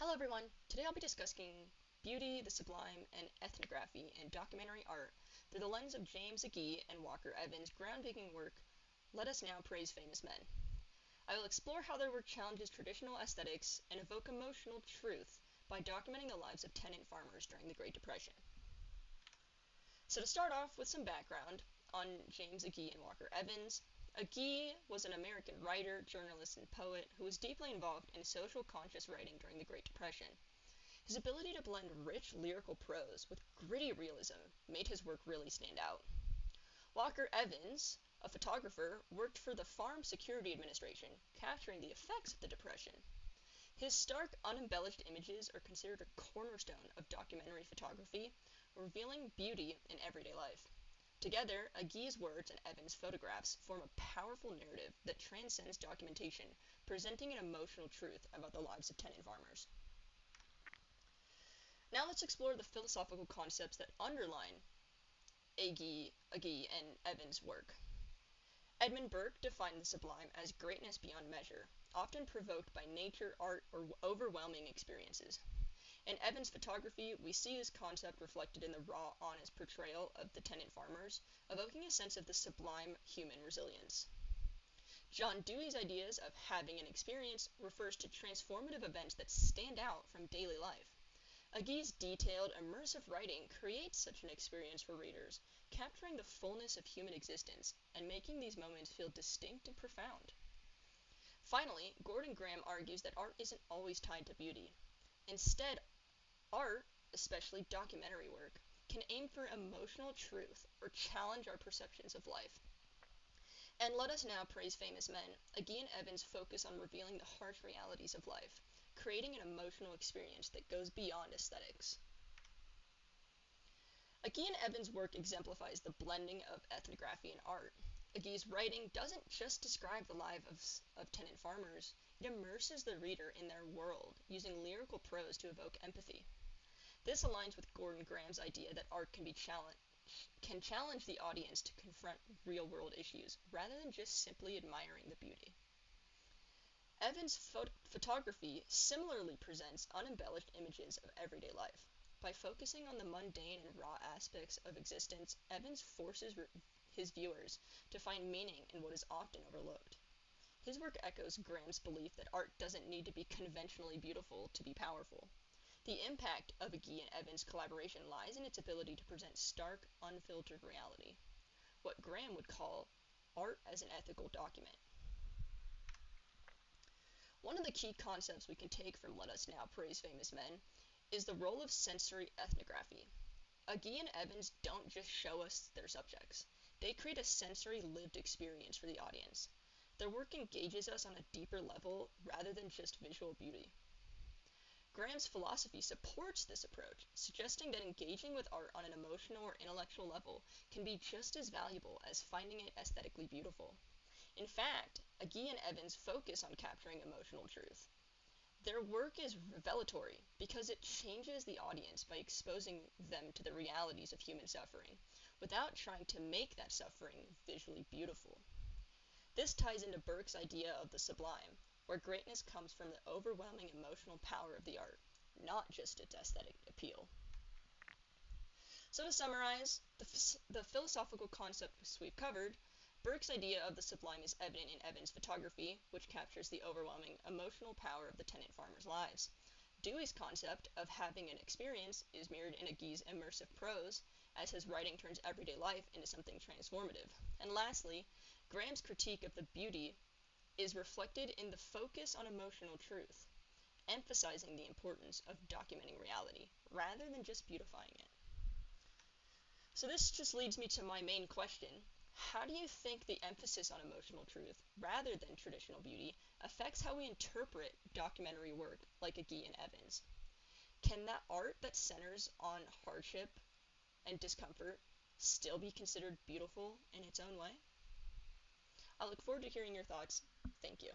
Hello everyone, today I'll be discussing beauty, the sublime, and ethnography in documentary art through the lens of James Agee and Walker Evans' groundbreaking work, Let Us Now Praise Famous Men. I will explore how their work challenges traditional aesthetics and evoke emotional truth by documenting the lives of tenant farmers during the Great Depression. So to start off with some background on James Agee and Walker Evans, Agee was an American writer, journalist, and poet who was deeply involved in social conscious writing during the Great Depression. His ability to blend rich lyrical prose with gritty realism made his work really stand out. Walker Evans, a photographer, worked for the Farm Security Administration, capturing the effects of the Depression. His stark, unembellished images are considered a cornerstone of documentary photography, revealing beauty in everyday life. Together, Agee's words and Evans' photographs form a powerful narrative that transcends documentation, presenting an emotional truth about the lives of tenant farmers. Now let's explore the philosophical concepts that underline Agee and Evans' work. Edmund Burke defined the sublime as greatness beyond measure, often provoked by nature, art, or overwhelming experiences. In Evans' photography, we see this concept reflected in the raw, honest portrayal of the tenant farmers, evoking a sense of the sublime human resilience. John Dewey's ideas of having an experience refers to transformative events that stand out from daily life. Agee's detailed, immersive writing creates such an experience for readers, capturing the fullness of human existence and making these moments feel distinct and profound. Finally, Gordon Graham argues that art isn't always tied to beauty. Instead, art, especially documentary work, can aim for emotional truth or challenge our perceptions of life. And Let Us Now Praise Famous Men, Agee and Evans focus on revealing the harsh realities of life, creating an emotional experience that goes beyond aesthetics. Agee and Evans' work exemplifies the blending of ethnography and art. Agee's writing doesn't just describe the lives of tenant farmers, it immerses the reader in their world, using lyrical prose to evoke empathy. This aligns with Gordon Graham's idea that art can challenge the audience to confront real-world issues, rather than just simply admiring the beauty. Evans' photography similarly presents unembellished images of everyday life. By focusing on the mundane and raw aspects of existence, Evans forces his viewers to find meaning in what is often overlooked. His work echoes Graham's belief that art doesn't need to be conventionally beautiful to be powerful. The impact of Agee and Evans' collaboration lies in its ability to present stark, unfiltered reality, what Graham would call art as an ethical document. One of the key concepts we can take from Let Us Now Praise Famous Men is the role of sensory ethnography. Agee and Evans don't just show us their subjects. They create a sensory lived experience for the audience. Their work engages us on a deeper level rather than just visual beauty. Graham's philosophy supports this approach, suggesting that engaging with art on an emotional or intellectual level can be just as valuable as finding it aesthetically beautiful. In fact, Agee and Evans focus on capturing emotional truth. Their work is revelatory because it changes the audience by exposing them to the realities of human suffering, without trying to make that suffering visually beautiful. This ties into Burke's idea of the sublime, where greatness comes from the overwhelming emotional power of the art, not just its aesthetic appeal. So to summarize, the philosophical concepts we've covered, Burke's idea of the sublime is evident in Evans' photography, which captures the overwhelming emotional power of the tenant farmers' lives. Dewey's concept of having an experience is mirrored in Agee's immersive prose, as his writing turns everyday life into something transformative. And lastly, Graham's critique of the beauty is reflected in the focus on emotional truth, emphasizing the importance of documenting reality, rather than just beautifying it. So this just leads me to my main question. How do you think the emphasis on emotional truth, rather than traditional beauty, affects how we interpret documentary work like Agee and Evans? Can that art that centers on hardship and discomfort still be considered beautiful in its own way? I look forward to hearing your thoughts. Thank you.